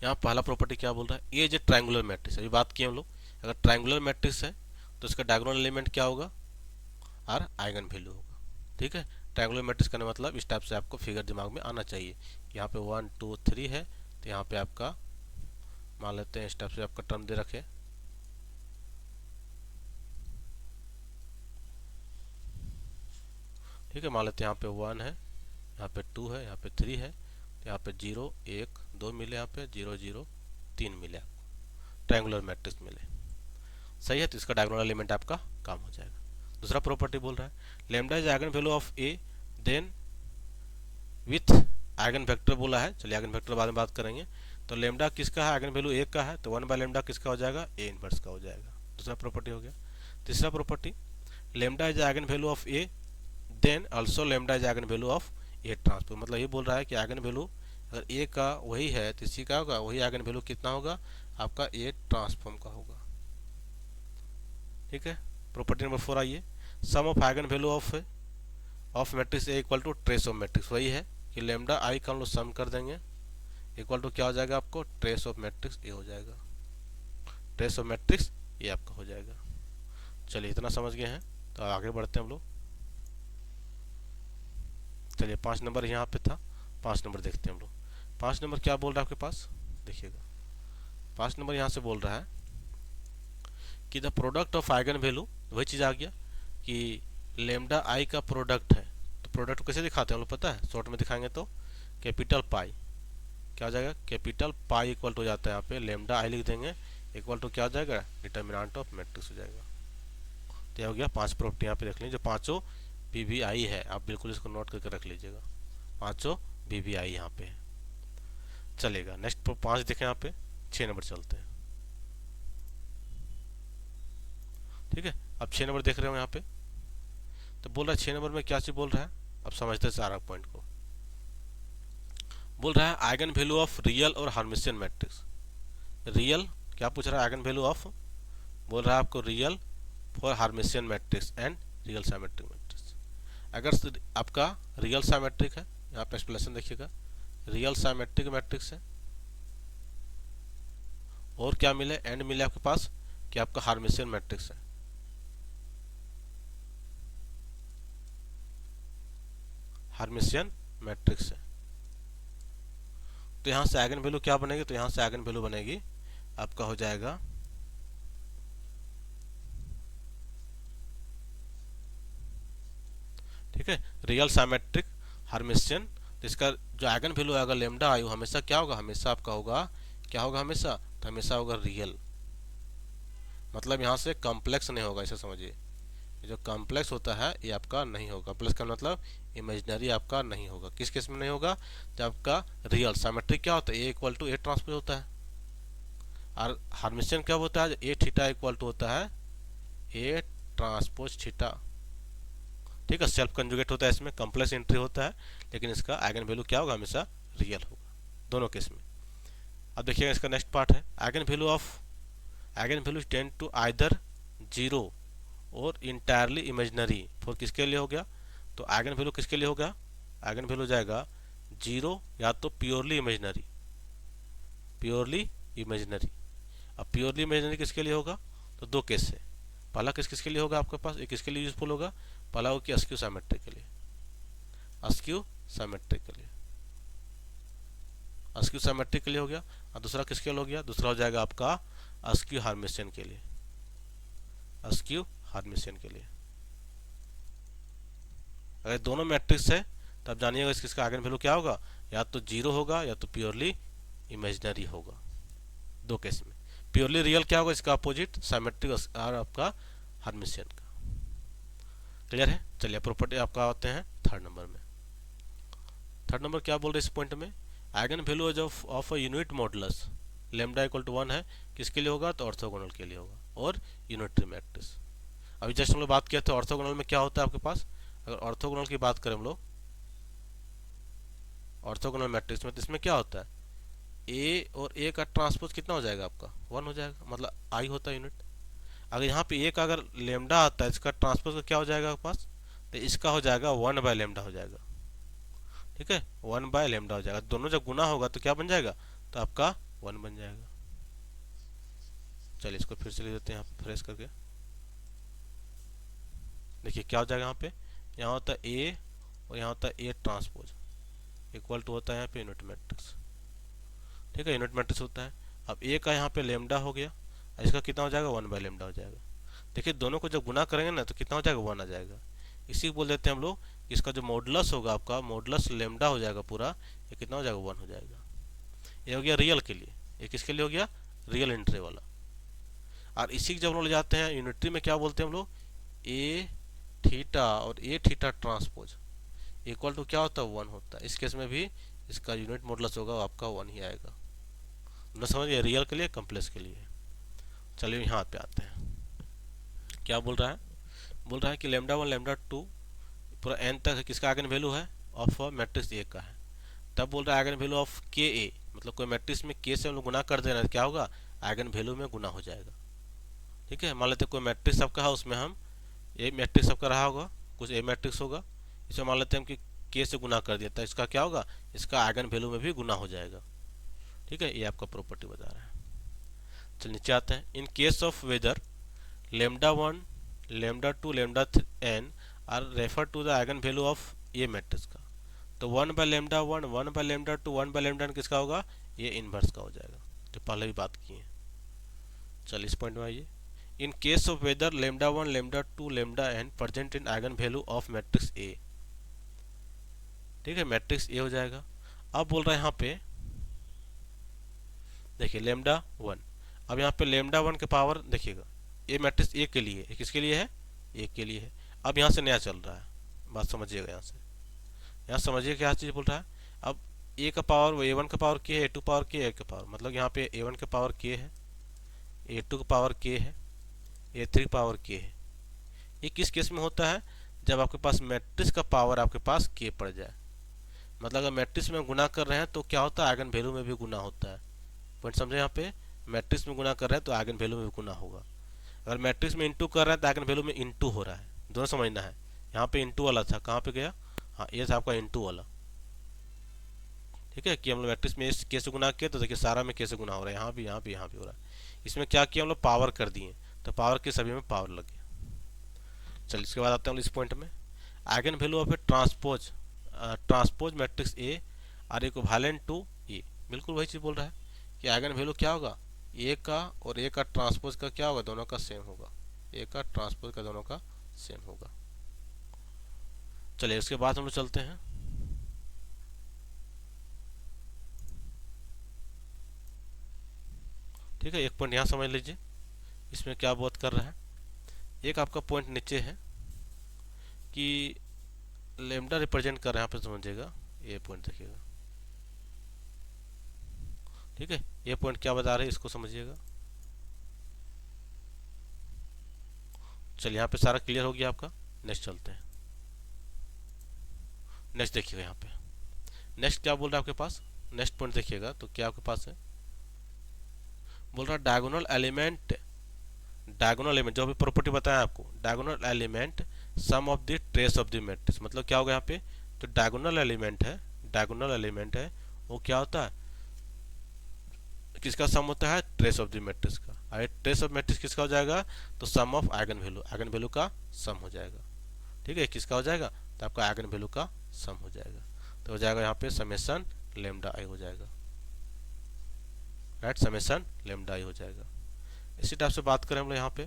[SPEAKER 1] यहाँ पहला प्रॉपर्टी क्या बोल रहा है, ये जो ट्रायंगुलर मैट्रिक्स है, ये बात की हम लोग, अगर ट्रायंगुलर मैट्रिक्स है तो इसका डायगोनल एलिमेंट क्या होगा, और आइगन वैल्यू होगा। ठीक है, ट्रायंगुलर मैट्रिक्स का मतलब इस टाइप से आपको फिगर दिमाग में आना चाहिए। यहाँ पे 1 2 3 है, तो यहाँ पे आपका मान लेते हैं इस टाइप से आपका टर्म दे रखे। ठीक है, मान लेते हैं यहाँ पे 1 है, यहाँ पे 2 है, यहाँ पे 3 है, यहाँ पे 0 1 2 मिले, यहाँ पे 0 0 3 मिले, आपको ट्रायंगुलर मैट्रिक्स मिले। सही है, तो इसका डायगोनल एलिमेंट आपका काम हो जाएगा। दूसरा प्रॉपर्टी बोल रहा है lambda is eigen value of A then with eigenvector बोला है। चलिए आइगन वेक्टर बाद में बात करेंगे। तो लेमडा किसका है, आइगन वैल्यू ए का है, तो 1 बाय लेमडा किसका हो जाएगा, ए इनवर्स का हो जाएगा। दूसरा प्रॉपर्टी हो गया। तीसरा property lambda is eigen value of A then also lambda is eigen value of A transpose. मतलब ये बोल रहा है कि आइगन वैल्यू अगर ए का वही है तो इसी का होगा वही आइगन वैल्यू कितना होगा आपका, ए ट्रांसफॉर्म का होगा। ठीक है, प्रॉपर्टी नंबर 4 आइए, sum of eigen value of matrix A equal to trace of matrix. वही है कि लेमडा आई का हम लोग सम कर देंगे, इक्वल टू क्या हो जाएगा आपको, ट्रेस ऑफ मैट्रिक्स ए हो जाएगा। ट्रेस ऑफ मैट्रिक्स ए आपका हो जाएगा। चलिए इतना समझ गए हैं, तो आगे बढ़ते हैं हम लोग। चलिए 5 नंबर यहाँ पे था, 5 नंबर देखते हैं हम लोग। 5 नंबर क्या बोल रहा है आपके पास, देखिएगा 5 नंबर यहाँ से बोल रहा है कि the product of eigen value, वही चीज़ आ गया कि लेमडा आई का प्रोडक्ट है। तो प्रोडक्ट कैसे दिखाते हैं हम लोग पता है, शॉर्ट में दिखाएंगे तो कैपिटल पाई क्या हो जाएगा, कैपिटल पाई इक्वल टू हो जाता है यहाँ पे लेमडा आई लिख देंगे, इक्वल टू क्या हो जाएगा, डिटर्मिनेंट ऑफ मैट्रिक्स हो जाएगा। तो यह हो गया 5 प्रॉपर्टी। यहाँ पे देख लीजिए, पाँचों वीवीआई है, आप बिल्कुल इसको नोट करके रख लीजिएगा, पाँचों वीवीआई यहाँ पे है। चलेगा नेक्स्ट 5 देखें, यहाँ पे 6 नंबर चलते हैं। ठीक है, अब 6 नंबर देख रहे हो यहाँ पे, तो बोल रहा है 6 नंबर में क्या चीज बोल रहा है, अब समझते हैं सारा पॉइंट को। बोल रहा है आइगन वैल्यू ऑफ रियल और हार्मिशियन मैट्रिक्स। रियल क्या पूछ रहा है, आइगन वैल्यू ऑफ, बोल रहा है आपको real for hermitian matrix and real symmetric matrix. अगर आपका रियल साइमेट्रिक है, यहाँ पे एक्सप्लेनेशन देखिएगा, रियल साइमेट्रिक मैट्रिक्स है और क्या मिले, एंड मिले आपके पास कि आपका हार्मिशियन मैट्रिक्स है। हार्मिशियन मैट्रिक्स है, तो यहाँ से आइगन वैल्यू क्या बनेगी, तो यहाँ से आइगन वैल्यू बनेगी आपका हो जाएगा ठीक है, रियल साइमेट्रिक हार्मिशियन। तो इसका जो आइगन वैल्यू आएगा लेमडा आई हमेशा क्या होगा, हमेशा आपका होगा क्या होगा, हमेशा तो हमेशा होगा रियल। मतलब यहाँ से कॉम्प्लेक्स नहीं होगा, ऐसा समझिए। जो कॉम्प्लेक्स होता है ये आपका नहीं होगा, प्लस का मतलब इमेजिनरी आपका नहीं होगा। किस केस में नहीं होगा, जब आपका रियल साइमेट्रिक क्या होता है, ए इक्वल टू ए ट्रांसपोज होता है, और हार्मिशियन क्या होता है, ए थीटा इक्वल टू होता है ए ट्रांसपोज थीटा। ठीक है, सेल्फ कंजुगेट होता है, इसमें कॉम्प्लेक्स एंट्री होता है, लेकिन इसका आइगन वैल्यू क्या होगा, हमेशा रियल होगा दोनों केस में। अब देखिएगा इसका नेक्स्ट पार्ट है eigen values tend to either zero और इंटायरली इमेजिनरी फॉर किसके लिए हो गया, तो आइगन वैल्यू किसके लिए होगा, आइगन वैल्यू हो जाएगा जीरो या तो प्योरली इमेजिनरी, प्योरली इमेजिनरी। अब प्योरली इमेजिनरी किसके लिए होगा, तो दो केस है, पहला केस किसके लिए होगा आपके पास, एक किसके लिए यूजफुल होगा, पहला हो कि अस्क्यू सिमेट्रिक के लिए, अस्क्यू सिमेट्रिक के लिए, अस्क्यू सिमेट्रिक के लिए हो गया। और दूसरा किसके लिए हो गया, दूसरा हो जाएगा आपका अस्क्यू हार्मेशियन के लिए, अस्क्यू हार्मेशियन के लिए। अगर दोनों मैट्रिक्स है तब जानिएगा इसका आइगन वैल्यू क्या होगा, या तो जीरो होगा या तो प्योरली इमेजिनरी होगा। दो केस में प्योरली रियल क्या होगा, इसका अपोजिट सिमेट्रिक और आपका हार्मेशियन का। क्लियर है। चलिए प्रॉपर्टी आपका आते हैं थर्ड नंबर में। थर्ड नंबर क्या बोल रहे हैं इस पॉइंट में, eigen value of a unit modulus lambda equal to 1 है, किसके लिए होगा, तो ऑर्थोगोनल के लिए होगा और यूनिटरी मैट्रिक्स। अभी जस्ट हम लोग बात किया था ऑर्थोगोनल में क्या होता है आपके पास, अगर ऑर्थोगोनल की बात करें हम लोग ऑर्थोगोनल मैट्रिक्स में, तो इसमें क्या होता है, ए और ए का ट्रांसपोज कितना हो जाएगा आपका 1 हो जाएगा, मतलब आई होता है यूनिट। अगर यहाँ पे ए का अगर लेमडा आता है, इसका ट्रांसपोज का क्या हो जाएगा आपके पास, तो इसका हो जाएगा 1 बाय लेमडा हो जाएगा। ठीक है, 1 बाय लेमडा हो जाएगा, दोनों जब गुना होगा तो क्या बन जाएगा, तो आपका 1 बन जाएगा। चलिए इसको फिर से लिख देते हैं यहाँ पे फ्रेश करके। देखिए क्या हो जाएगा, यहाँ होता है ए और यहाँ होता है ए ट्रांसपोज इक्वल टू होता है यहाँ पे यूनिट मैट्रिक्स। ठीक है, यूनिट मैट्रिक्स होता है। अब ए का यहाँ पे लेमडा हो गया, इसका कितना हो जाएगा 1 बाय लेमडा हो जाएगा। देखिए दोनों को जब गुना करेंगे ना तो कितना हो जाएगा 1 आ जाएगा। इसी को बोल देते हैं हम लोग, इसका जो मॉडुलस होगा आपका मॉडुलस लेमडा हो जाएगा पूरा, ये कितना हो जाएगा 1 हो जाएगा। ये हो गया रियल के लिए, ये किसके लिए हो गया, रियल इंटरवल वाला। और इसी जब हम लोग ले जाते हैं यूनिटरी में, क्या बोलते हैं हम लोग, ए थीटा और ए थीटा ट्रांसपोज इक्वल टू क्या होता है 1 होता है। इस केस में भी इसका यूनिट मॉडुलस होगा आपका 1 ही आएगा। ना समझिए, रियल के लिए कम्प्लेक्स के लिए। चलिए यहाँ पे आते हैं, क्या बोल रहा है, बोल रहा है कि लेमडा 1 लेमडा 2 पूरा एन तक किसका आइगन वैल्यू है, ऑफ मैट्रिक्स ए का है। तब बोल रहा है आइगन वैल्यू ऑफ के ए, मतलब कोई मैट्रिक्स में के से हम लोग गुना कर दे रहे हैं, क्या होगा, आइगन वैल्यू में गुना हो जाएगा। ठीक है, मान लेते कोई मैट्रिक्स सबका है, उसमें हम ए मैट्रिक्स सबका रहा होगा, कुछ ए मैट्रिक्स होगा, इसे मान लेते हैं हम कि के से गुना कर दिया, तो इसका क्या होगा, इसका आइगन वैल्यू में भी गुना हो जाएगा। ठीक है, ये आपका प्रॉपर्टी बता रहा है। चलिए नीचे आते हैं, in case of whether lambda 1 lambda 2 lambda n are refer to the eigen value of A matrix का, तो 1 by lambda 1 1 by lambda 2 1 by lambda n किसका होगा, ये इनवर्स का हो जाएगा, जो पहले भी बात की है। चलिए इस पॉइंट में आइए, in case of whether lambda 1 lambda 2 lambda n present in eigen value of matrix A. ठीक है, मैट्रिक्स ए हो जाएगा। अब बोल रहा है यहाँ पे देखिए लेमडा 1, अब यहाँ पे लेमडा 1 के पावर देखिएगा, ए मैट्रिक्स ए के लिए, किसके लिए है, ए के लिए है। अब यहाँ से नया चल रहा है, बात समझिएगा, यहाँ समझिए क्या चीज़ बोल रहा है। अब ए का पावर वो ए1 का पावर के है, ए2 पावर के, ए का पावर, मतलब यहाँ पे ए1 का पावर के है, ए2 का पावर के है, ए3 पावर के है। ये किस केस में होता है, जब आपके पास मैट्रिक्स का पावर आपके पास के पड़ जाए, मतलब अगर मैट्रिक्स में गुना कर रहे हैं तो क्या होता है, आइगन वैल्यू में भी गुना होता है। पॉइंट समझे, यहाँ पे मैट्रिक्स में गुना कर रहे हैं तो आइगन वैल्यू में भी गुना होगा। अगर मैट्रिक्स में इंटू कर रहा है तो आइगन वैल्यू में इंटू हो रहा है, दोनों समझना है। यहाँ पे इंटू वाला था, कहाँ पे गया, हाँ ये था आपका इंटू वाला। ठीक है, कि हम लोग मैट्रिक्स में के से गुना किया तो देखिए सारा में के से गुना हो रहा है, यहाँ भी यहाँ भी यहाँ भी हो रहा है। इसमें क्या किया हम लोग, पावर कर दिए, तो पावर के सभी में पावर लग गया। चलिए इसके बाद आते हैं इस पॉइंट में, eigen value of A transpose matrix A are equivalent to A. बिल्कुल वही चीज़ बोल रहा है कि आइगन वैल्यू क्या होगा, ए का और ए का ट्रांसपोज का क्या होगा, दोनों का सेम होगा, ए का ट्रांसपोज का दोनों का सेम होगा। चलिए उसके बाद हम लोग चलते हैं, ठीक है, एक पॉइंट यहाँ समझ लीजिए, इसमें क्या बात कर रहा है। एक आपका पॉइंट नीचे है कि लेमडा रिप्रेजेंट कर रहे हैं, यहाँ पे समझिएगा, ये पॉइंट देखिएगा। ठीक है, ये पॉइंट क्या बता रहे हैं इसको समझिएगा। चलिए यहाँ पे सारा क्लियर हो गया आपका, नेक्स्ट चलते हैं। नेक्स्ट देखिएगा, यहाँ पे नेक्स्ट क्या बोल रहा है आपके पास, नेक्स्ट पॉइंट देखिएगा तो क्या आपके पास है, बोल रहा है डायगोनल एलिमेंट डायगोनल एलिमेंट, जो अभी प्रॉपर्टी बताया आपको, diagonal element sum of the trace of the matrix, मतलब क्या होगा यहाँ पे, तो डायगोनल एलिमेंट है, डायगोनल एलिमेंट है वो क्या होता है, किसका सम होता है, ट्रेस ऑफ द मैट्रिक्स का। अरे ट्रेस ऑफ मैट्रिक्स किसका हो जाएगा, तो sum of eigen value, eigen value का सम हो जाएगा। ठीक है, किसका हो जाएगा, तो आपका आइगन वैल्यू का सम हो जाएगा, तो हो जाएगा यहाँ पे समेशन लेमडा आई हो जाएगा, राइट, समेशन लेमडा आई हो जाएगा। इसी टाइप से बात करें हम लोग यहाँ पे,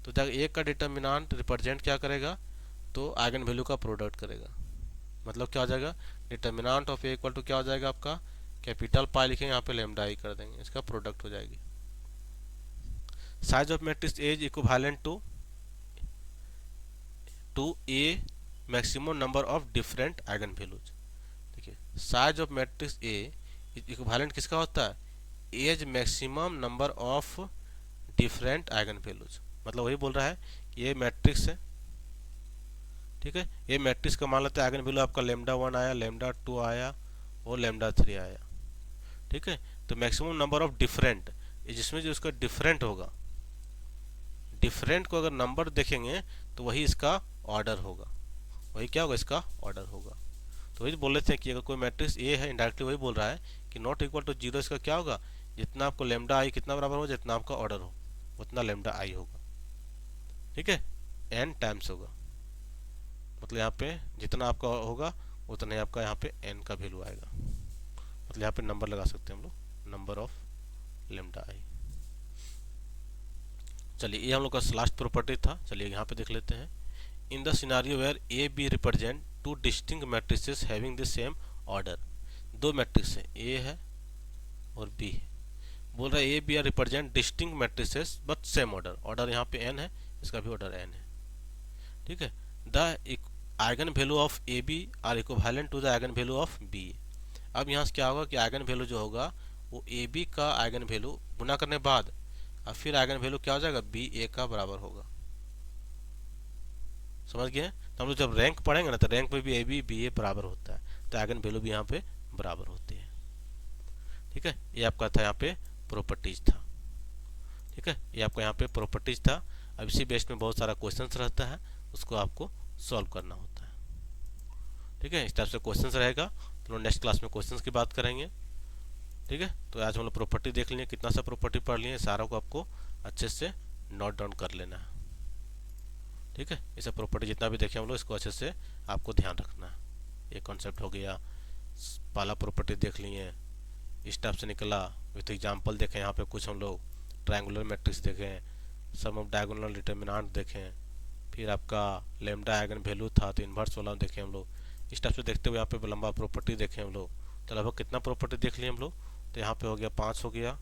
[SPEAKER 1] तो जब एक का डिटर्मिनेंट रिप्रेजेंट क्या करेगा, तो आइगन वैल्यू का प्रोडक्ट करेगा, मतलब क्या हो जाएगा, determinant of A equal to क्या हो जाएगा आपका, कैपिटल पाई लिखेंगे यहाँ पे लेमडा आई कर देंगे, इसका प्रोडक्ट हो जाएगी। Size of matrix A is equivalent to a maximum number of different eigen values. देखिए size of matrix A equivalent किसका होता है, as maximum number of different eigen values, मतलब वही बोल रहा है ये मैट्रिक्स है। ठीक है, ये मैट्रिक्स का मान लेते हैं आइगन वैल्यू आपका लेमडा 1 आया, लेमडा 2 आया और लेमडा 3 आया। ठीक है, तो मैक्सिमम नंबर ऑफ डिफरेंट, जिसमें जो इसका डिफरेंट होगा, डिफरेंट को अगर नंबर देखेंगे तो वही इसका ऑर्डर होगा, वही क्या होगा, इसका ऑर्डर होगा। तो वही बोल रहे थे कि अगर कोई मैट्रिक्स ए है, इनडायरेक्टली वही बोल रहा है कि नॉट इक्वल टू 0, इसका क्या होगा, जितना आपको लेमडा आई कितना बराबर हो, जितना आपका ऑर्डर हो उतना लेमडा आई होगा। ठीक है, n टाइम्स होगा, मतलब यहाँ पे जितना आपका होगा उतना ही आपका यहाँ पे n का वैल्यू आएगा, मतलब यहाँ पे नंबर लगा सकते हैं हम लोग, नंबर ऑफ लेमडा आई। चलिए ये हम लोग का लास्ट प्रॉपर्टी था, चलिए यहाँ पे देख लेते हैं। In the scenario where A B represent two distinct matrices having the same order, दो मैट्रिक्स है, ए है और बी है, बोल रहा है A B are represent distinct matrices but same order, order यहाँ पे n है, इसका भी ऑर्डर n है। ठीक है, the eigen value of A B are equivalent to the eigen value of B. अब यहाँ से क्या होगा कि आइगन वैल्यू जो होगा वो ए बी का आइगन वैल्यू गुना करने बाद अब फिर आइगन वैल्यू क्या हो जाएगा, बी ए का बराबर होगा। समझ गए, तो हम लोग जब रैंक पढ़ेंगे ना तो रैंक में भी ए बी ए बराबर होता है, तो आइगन वैल्यू भी यहाँ पे बराबर होती है। ठीक है, ये आपका था यहाँ पे प्रॉपर्टीज था। ठीक है, ये आपका यहाँ पे प्रॉपर्टीज था। अब इसी बेस में बहुत सारा क्वेश्चंस रहता है, उसको आपको सॉल्व करना होता है। ठीक है, इस टाइप से क्वेश्चंस रहेगा, तो नेक्स्ट क्लास में क्वेश्चंस की बात करेंगे। ठीक है, तो आज हम लोग प्रॉपर्टी देख लिए, कितना सा प्रॉपर्टी पढ़ लिए, सारा को आपको अच्छे से नोट डाउन कर लेना है। ठीक है, इसे प्रॉपर्टी जितना भी देखें हम लोग इसको अच्छे से आपको ध्यान रखना है। ये कॉन्सेप्ट हो गया, पहला प्रॉपर्टी देख लिए, इस टाइप से निकला, विथ एग्जाम्पल देखें, यहाँ पे कुछ हम लोग ट्रायंगुलर मैट्रिक्स देखें, सम ऑफ डायगोनल डिटर्मिनेंट देखें, फिर आपका लेमडा आइगन वैल्यू था तो इन्वर्स वाला देखें हम लोग। इस टाइप से देखते हुए यहाँ पे लंबा प्रॉपर्टी देखें हम लोग, तो लगभग कितना प्रॉपर्टी देख लिए हम लोग, तो यहाँ पे हो गया 5 हो गया,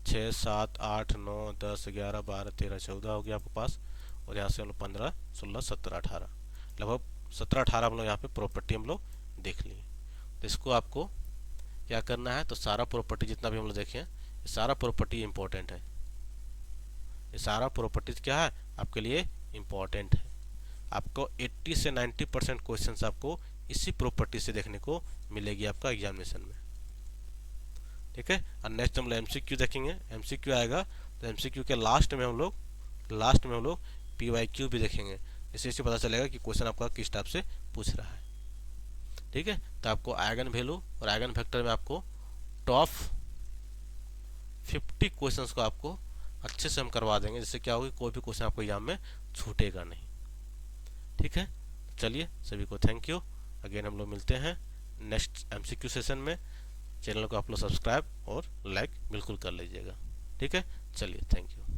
[SPEAKER 1] 6 7 8 9 10 11 12 13 14 हो गया आपके पास, और यहाँ से हम लोग 15 16 17 18 लगभग 17 18 हम लोग यहाँ पे प्रॉपर्टी हम लोग देख लिए। तो इसको आपको क्या करना है, तो सारा प्रॉपर्टी जितना भी हम लोग देखें, ये सारा प्रॉपर्टी इंपॉर्टेंट है, ये सारा प्रॉपर्टीज क्या है आपके लिए इंपॉर्टेंट है। आपको 80 से 90% क्वेश्चन आपको इसी प्रॉपर्टी से देखने को मिलेगी आपका एग्जामिनेशन में। ठीक है, और नेक्स्ट हम लोग एमसीक्यू देखेंगे, एमसीक्यू आएगा तो एमसीक्यू के लास्ट में हम लोग पीवाईक्यू भी देखेंगे, इससे पता चलेगा कि क्वेश्चन आपका किस टाइप से पूछ रहा है। ठीक है, तो आपको आइगन वैल्यू और आइगन फैक्टर में आपको टॉप 50 क्वेश्चंस को आपको अच्छे से हम करवा देंगे, जिससे क्या होगा कोई भी क्वेश्चन आपको एग्जाम में छूटेगा नहीं। ठीक है, चलिए सभी को थैंक यू, अगेन हम लोग मिलते हैं नेक्स्ट एमसीक्यू सेशन में। चैनल को आप लोग सब्सक्राइब और लाइक बिल्कुल कर लीजिएगा। ठीक है, चलिए थैंक यू।